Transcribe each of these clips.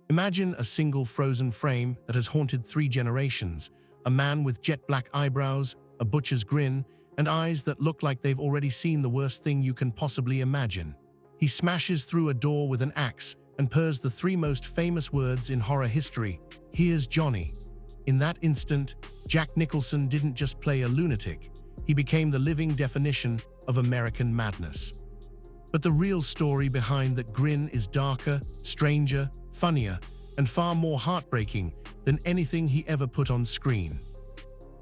Imagine a single frozen frame that has haunted 3 generations, a man with jet-black eyebrows, a butcher's grin, and eyes that look like they've already seen the worst thing you can possibly imagine. He smashes through a door with an axe and purrs the 3 most famous words in horror history, "Here's Johnny." In that instant, Jack Nicholson didn't just play a lunatic, he became the living definition of American madness. But the real story behind that Grin is darker, stranger, funnier, and far more heartbreaking than anything he ever put on screen.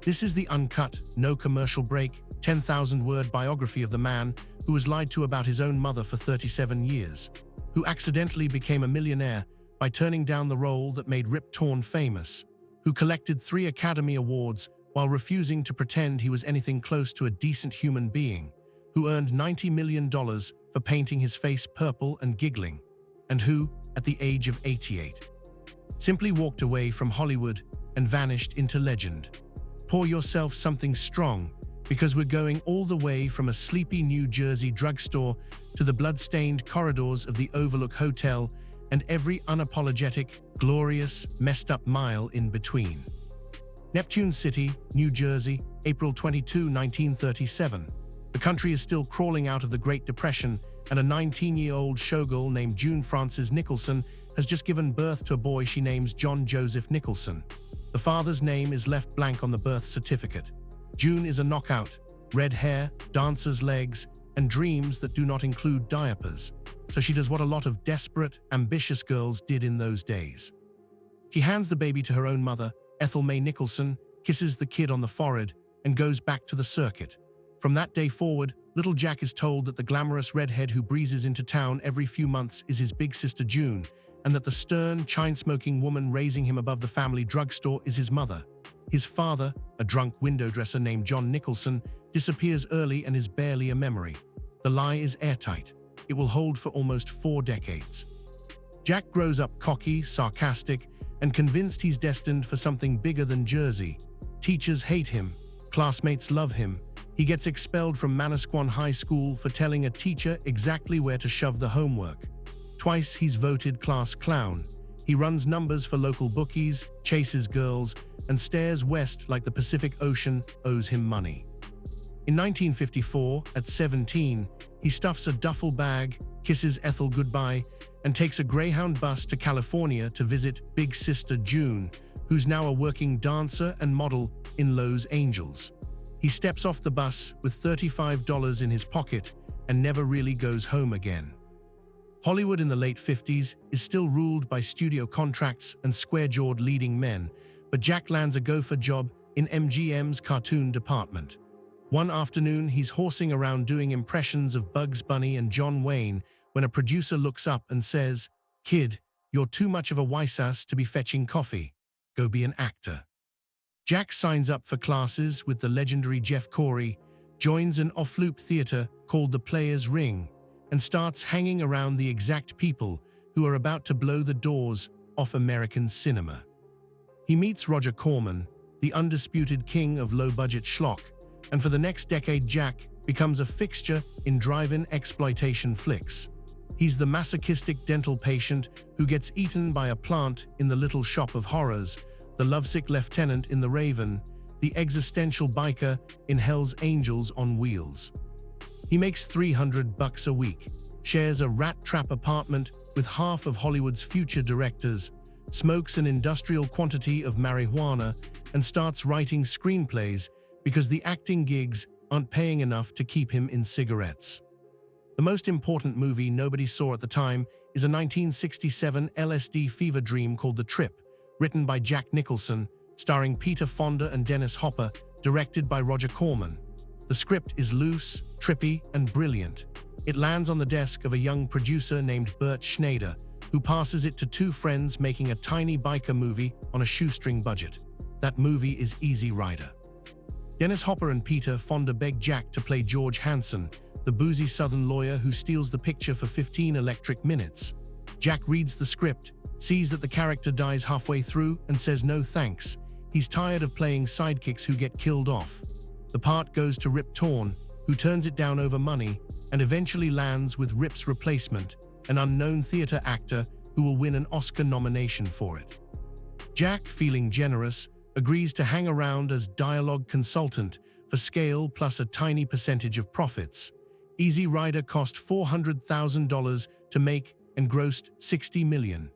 This is the uncut, no commercial break, 10,000-word biography of the man who was lied to about his own mother for 37 years, who accidentally became a millionaire by turning down the role that made Rip Torn famous, who collected 3 Academy Awards while refusing to pretend he was anything close to a decent human being, who earned $90 million for painting his face purple and giggling, and who, at the age of 88, simply walked away from Hollywood and vanished into legend. Pour yourself something strong, because we're going all the way from a sleepy New Jersey drugstore to the blood-stained corridors of the Overlook Hotel and every unapologetic, glorious, messed-up mile in between. Neptune City, New Jersey, April 22, 1937. The country is still crawling out of the Great Depression, and a 19-year-old showgirl named June Frances Nicholson has just given birth to a boy she names John Joseph Nicholson. The father's name is left blank on the birth certificate. June is a knockout, red hair, dancer's legs, and dreams that do not include diapers. So she does what a lot of desperate, ambitious girls did in those days. She hands the baby to her own mother, Ethel Mae Nicholson, kisses the kid on the forehead, and goes back to the circuit. From that day forward, little Jack is told that the glamorous redhead who breezes into town every few months is his big sister June, and that the stern, chain-smoking woman raising him above the family drugstore is his mother. His father, a drunk window dresser named John Nicholson, disappears early and is barely a memory. The lie is airtight. It will hold for almost 4 decades. Jack grows up cocky, sarcastic, and convinced he's destined for something bigger than Jersey. Teachers hate him. Classmates love him. He gets expelled from Manasquan High School for telling a teacher exactly where to shove the homework. Twice he's voted class clown. He runs numbers for local bookies, chases girls, and stares west like the Pacific Ocean owes him money. In 1954, at 17, he stuffs a duffel bag, kisses Ethel goodbye, and takes a Greyhound bus to California to visit big sister June, who's now a working dancer and model in Los Angeles. He steps off the bus with $35 in his pocket and never really goes home again. Hollywood in the late 50s is still ruled by studio contracts and square-jawed leading men, but Jack lands a gopher job in MGM's cartoon department. One afternoon, he's horsing around doing impressions of Bugs Bunny and John Wayne when a producer looks up and says, "Kid, you're too much of a white-ass to be fetching coffee. Go be an actor." Jack signs up for classes with the legendary Jeff Corey, joins an off-loop theater called the Players Ring, and starts hanging around the exact people who are about to blow the doors off American cinema. He meets Roger Corman, the undisputed king of low-budget schlock, and for the next decade Jack becomes a fixture in drive-in exploitation flicks. He's the masochistic dental patient who gets eaten by a plant in the Little Shop of Horrors, the lovesick lieutenant in The Raven, the existential biker in Hell's Angels on Wheels. He makes $300 a week, shares a rat trap apartment with half of Hollywood's future directors, smokes an industrial quantity of marijuana, and starts writing screenplays because the acting gigs aren't paying enough to keep him in cigarettes. The most important movie nobody saw at the time is a 1967 LSD fever dream called The Trip, written by Jack Nicholson, starring Peter Fonda and Dennis Hopper, directed by Roger Corman. The script is loose, trippy, and brilliant. It lands on the desk of a young producer named Bert Schneider, who passes it to 2 friends making a tiny biker movie on a shoestring budget. That movie is Easy Rider. Dennis Hopper and Peter Fonda beg Jack to play George Hanson, the boozy Southern lawyer who steals the picture for 15 electric minutes. Jack reads the script, sees that the character dies halfway through, and says no thanks. He's tired of playing sidekicks who get killed off. The part goes to Rip Torn, who turns it down over money, and eventually lands with Rip's replacement, an unknown theater actor who will win an Oscar nomination for it. Jack, feeling generous, agrees to hang around as dialogue consultant for scale plus a tiny percentage of profits. Easy Rider cost $400,000 to make and grossed $60 million.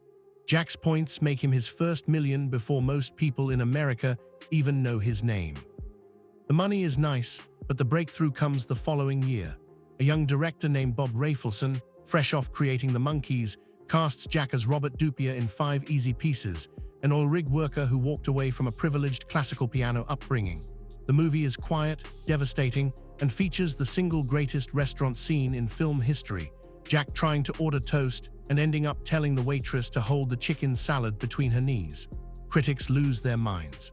Jack's points make him his first million before most people in America even know his name. The money is nice, but the breakthrough comes the following year. A young director named Bob Rafelson, fresh off creating The Monkees, casts Jack as Robert Dupia in 5 Easy Pieces, an oil rig worker who walked away from a privileged classical piano upbringing. The movie is quiet, devastating, and features the single greatest restaurant scene in film history, Jack trying to order toast and ending up telling the waitress to hold the chicken salad between her knees. Critics lose their minds.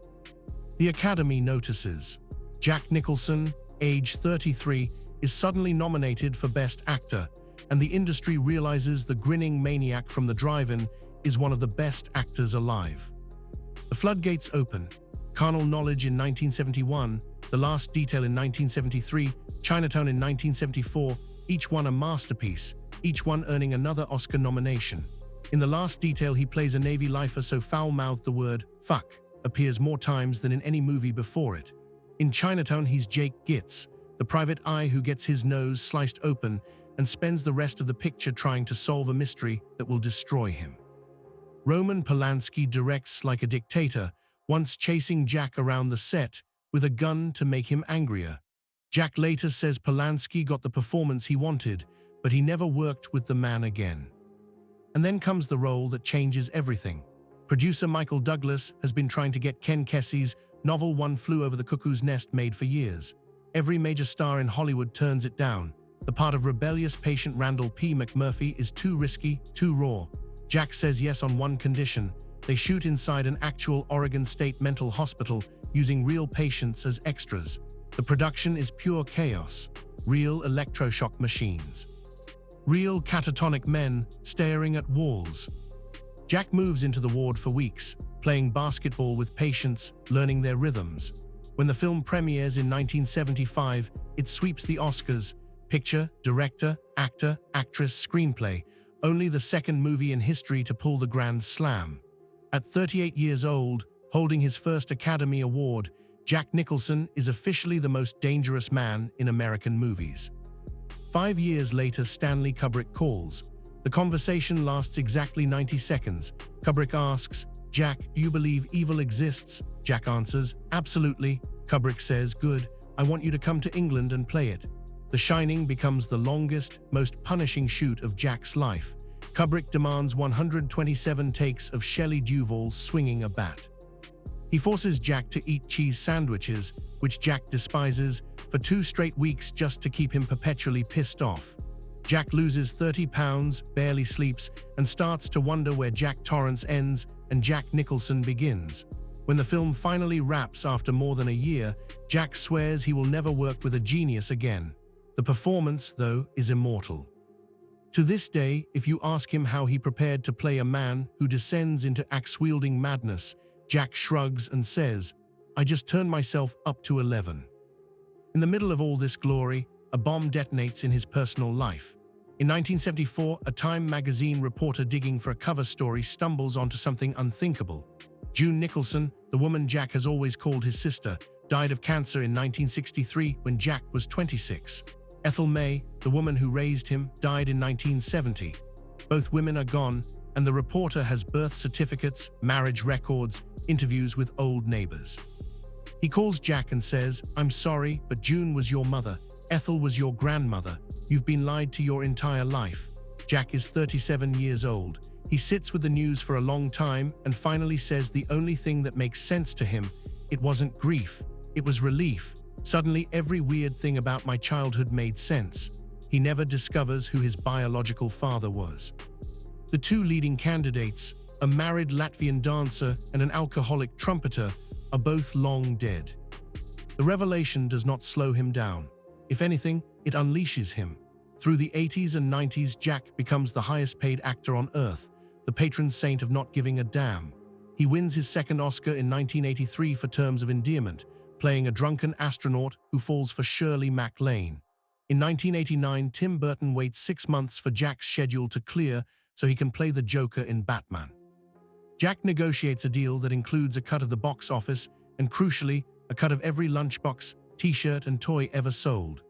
The Academy notices. Jack Nicholson, age 33, is suddenly nominated for Best Actor, and the industry realizes the grinning maniac from The Drive-In is one of the best actors alive. The floodgates open. Carnal Knowledge in 1971, The Last Detail in 1973, Chinatown in 1974, each one a masterpiece, each one earning another Oscar nomination. In The Last Detail, he plays a Navy lifer so foul-mouthed the word "fuck" appears more times than in any movie before it. In Chinatown, he's Jake Gitz, the private eye who gets his nose sliced open and spends the rest of the picture trying to solve a mystery that will destroy him. Roman Polanski directs like a dictator, once chasing Jack around the set with a gun to make him angrier. Jack later says Polanski got the performance he wanted, but he never worked with the man again. And then comes the role that changes everything. Producer Michael Douglas has been trying to get Ken Kesey's novel One Flew Over the Cuckoo's Nest made for years. Every major star in Hollywood turns it down. The part of rebellious patient Randall P. McMurphy is too risky, too raw. Jack says yes on one condition: they shoot inside an actual Oregon State mental hospital using real patients as extras. The production is pure chaos. Real electroshock machines. Real catatonic men staring at walls. Jack moves into the ward for weeks, playing basketball with patients, learning their rhythms. When the film premieres in 1975, it sweeps the Oscars: picture, director, actor, actress, screenplay, only the second movie in history to pull the Grand Slam. At 38 years old, holding his first Academy Award, Jack Nicholson is officially the most dangerous man in American movies. 5 years later, Stanley Kubrick calls. The conversation lasts exactly 90 seconds. Kubrick asks, "Jack, do you believe evil exists?" Jack answers, "Absolutely." Kubrick says, "Good, I want you to come to England and play it." The Shining becomes the longest, most punishing shoot of Jack's life. Kubrick demands 127 takes of Shelley Duvall swinging a bat. He forces Jack to eat cheese sandwiches, which Jack despises, for 2 straight weeks just to keep him perpetually pissed off. Jack loses 30 pounds, barely sleeps, and starts to wonder where Jack Torrance ends and Jack Nicholson begins. When the film finally wraps after more than a year, Jack swears he will never work with a genius again. The performance, though, is immortal. To this day, if you ask him how he prepared to play a man who descends into axe-wielding madness, Jack shrugs and says, "I just turned myself up to 11." In the middle of all this glory, a bomb detonates in his personal life. In 1974, a Time magazine reporter digging for a cover story stumbles onto something unthinkable. June Nicholson, the woman Jack has always called his sister, died of cancer in 1963 when Jack was 26. Ethel May, the woman who raised him, died in 1970. Both women are gone, and the reporter has birth certificates, marriage records, interviews with old neighbors. He calls Jack and says, "I'm sorry, but June was your mother. Ethel was your grandmother. You've been lied to your entire life." Jack is 37 years old. He sits with the news for a long time and finally says the only thing that makes sense to him: it wasn't grief, it was relief. Suddenly, every weird thing about my childhood made sense. He never discovers who his biological father was. The 2 leading candidates, a married Latvian dancer and an alcoholic trumpeter, are both long dead. The revelation does not slow him down. If anything, it unleashes him. Through the 80s and 90s, Jack becomes the highest-paid actor on Earth, the patron saint of not giving a damn. He wins his second Oscar in 1983 for Terms of Endearment, playing a drunken astronaut who falls for Shirley MacLaine. In 1989, Tim Burton waits 6 months for Jack's schedule to clear so he can play the Joker in Batman. Jack negotiates a deal that includes a cut of the box office and, crucially, a cut of every lunchbox, t-shirt, and toy ever sold.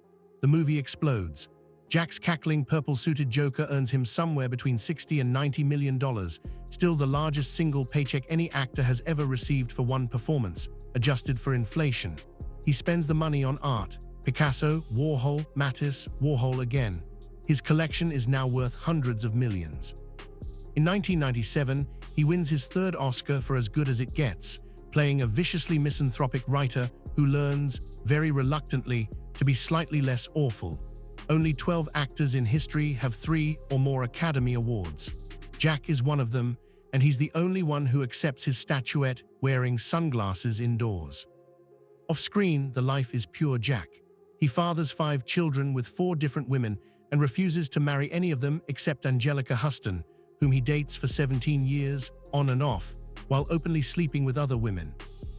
The movie explodes. Jack's cackling purple-suited Joker earns him somewhere between $60 and $90 million, still the largest single paycheck any actor has ever received for one performance, adjusted for inflation. He spends the money on art. Picasso, Warhol, Matisse, Warhol again. His collection is now worth hundreds of millions. In 1997, he wins his third Oscar for As Good as It Gets, playing a viciously misanthropic writer who learns, very reluctantly, to be slightly less awful. Only 12 actors in history have 3 or more Academy Awards. Jack is one of them, and he's the only one who accepts his statuette wearing sunglasses indoors. Off-screen, the life is pure Jack. He fathers 5 children with 4 different women and refuses to marry any of them except Angelica Huston, whom he dates for 17 years, on and off, while openly sleeping with other women.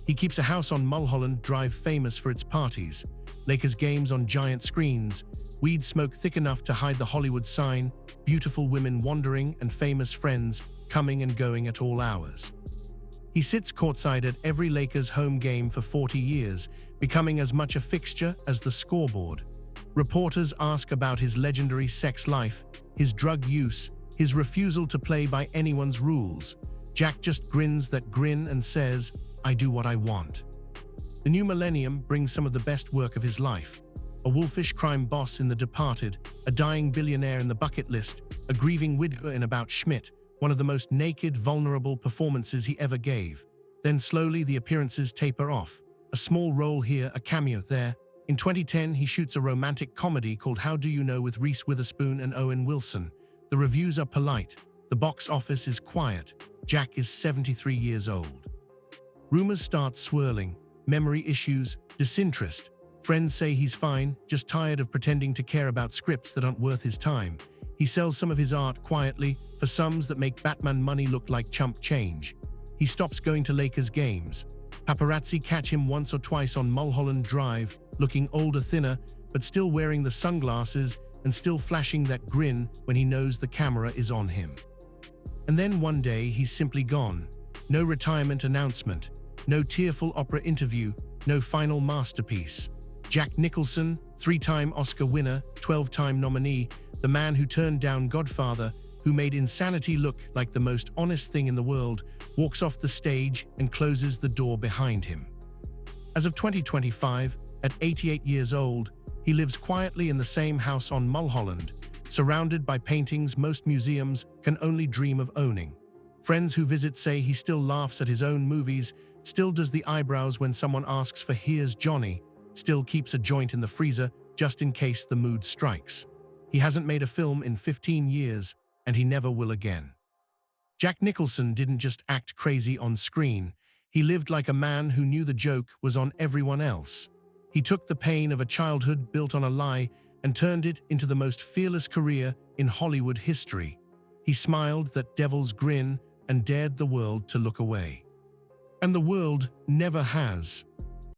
He keeps a house on Mulholland Drive famous for its parties, Lakers games on giant screens, weed smoke thick enough to hide the Hollywood sign, beautiful women wandering, and famous friends coming and going at all hours. He sits courtside at every Lakers home game for 40 years, becoming as much a fixture as the scoreboard. Reporters ask about his legendary sex life, his drug use, his refusal to play by anyone's rules. Jack just grins that grin and says, "I do what I want." The new millennium brings some of the best work of his life. A wolfish crime boss in The Departed, a dying billionaire in The Bucket List, a grieving widow in About Schmidt, one of the most naked, vulnerable performances he ever gave. Then slowly the appearances taper off. A small role here, a cameo there. In 2010, he shoots a romantic comedy called How Do You Know with Reese Witherspoon and Owen Wilson. The reviews are polite. The box office is quiet. Jack is 73 years old. Rumors start swirling. Memory issues, disinterest. Friends say he's fine, just tired of pretending to care about scripts that aren't worth his time. He sells some of his art quietly for sums that make Batman money look like chump change. He stops going to Lakers games. Paparazzi catch him once or twice on Mulholland Drive, looking older, thinner, but still wearing the sunglasses and still flashing that grin when he knows the camera is on him. And then one day he's simply gone. No retirement announcement, no tearful opera interview, no final masterpiece. Jack Nicholson, 3-time Oscar winner, 12-time nominee, the man who turned down Godfather, who made insanity look like the most honest thing in the world, walks off the stage and closes the door behind him. As of 2025, at 88 years old, he lives quietly in the same house on Mulholland, surrounded by paintings most museums can only dream of owning. Friends who visit say he still laughs at his own movies, still does the eyebrows when someone asks for "Here's Johnny," still keeps a joint in the freezer just in case the mood strikes. He hasn't made a film in 15 years, and he never will again. Jack Nicholson didn't just act crazy on screen. He lived like a man who knew the joke was on everyone else. He took the pain of a childhood built on a lie and turned it into the most fearless career in Hollywood history. He smiled that devil's grin and dared the world to look away. And the world never has.